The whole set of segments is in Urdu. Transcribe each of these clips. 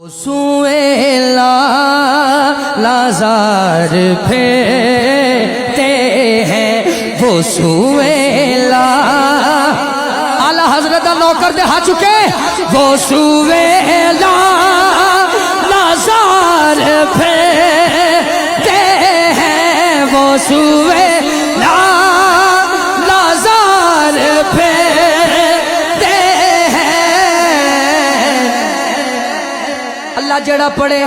سوئے لازار پھیرتے ہیں وہ سوئے اعلیٰ حضرت نوکر دے ہا چکے وہ سوئے لازار پھیرتے ہیں وہ سوئے لازار پھیرتے ہیں اللہ جڑا پڑے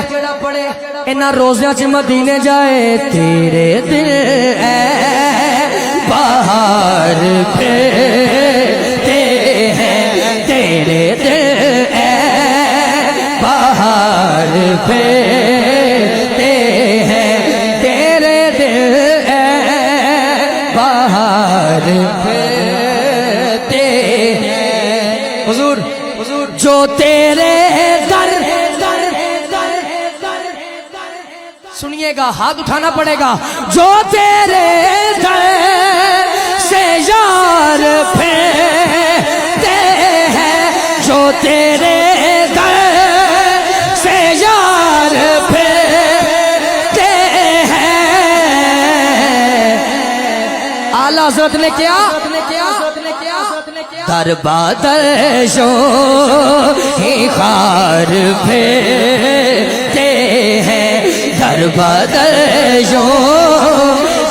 انہاں روزیاں چ مدینے جائے تیرے دل اے بہار پھیرتے ہیں تیرے دل اے بہار پھیرتے ہیں تیرے دل اے بہار پھیرتے ہیں حضور جو تیرے در سنیے گا ہاتھ اٹھانا پڑے گا جو تیرے در سے یار پھیرتے ہیں جو تیرے در سے یار پھیرتے ہیں اعلیٰ حضرت نے کیا در بدر جو ہی خار پھیرتے ہیں در بدر جو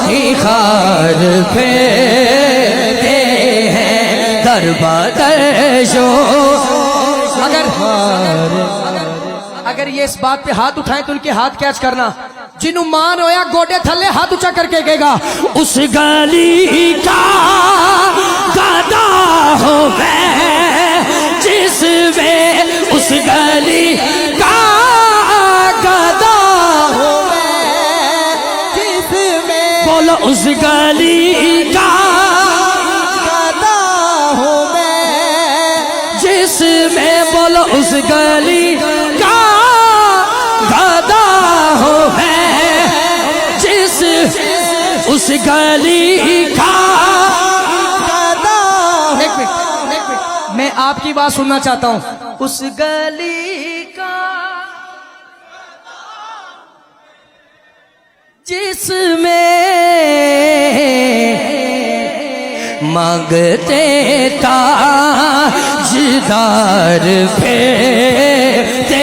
ہی خار پھیرتے ہیں در بدر جو اگر یہ اس بات پہ ہاتھ اٹھائیں تو ان کے ہاتھ کیچ کرنا جنہوں مان ہویا گوڑے تھلے ہاتھ اچھا کر کے کہے گا اس گلی کا گدا ہو میں جس میں اس گلی کا گدا ہو میں جس میں بولو اس گلی کا گدا ہو میں جس میں بولو اس گلی کا گدا ہو میں اس گلی کا گدا ایک منٹ میں آپ کی بات سننا چاہتا ہوں اس گلی کا جس میں مانگتے تاجدار پھیرتے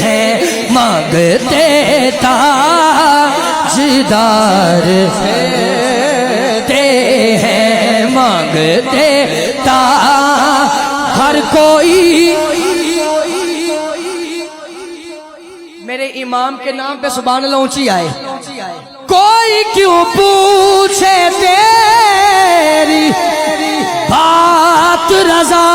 ہیں مانگتے تاجدار پھیرتے ہیں مانگتے ہر کوئی میرے امام کے نام پہ سبحان اللہ اونچی آئے کوئی کیوں پوچھے تیری بات رضا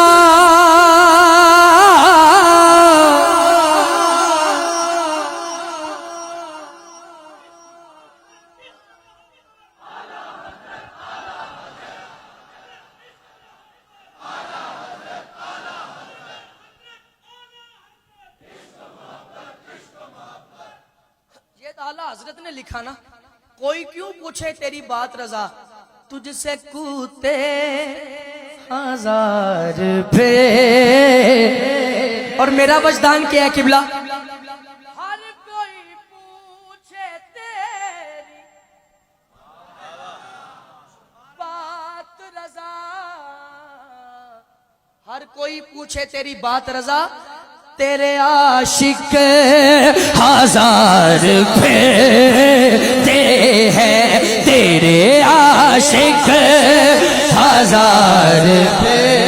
اعلیٰ حضرت نے لکھا نا کوئی کیوں پوچھے تیری بات رضا تجھ سے کوتے ہزار پھر اور میرا وجدان کیا ہے قبلہ ہر کوئی پوچھے تیری بات رضا ہر کوئی پوچھے تیری بات رضا تیرے عاشق ہزار پھیرتے ہیں تیرے عاشق ہزار پھیرتے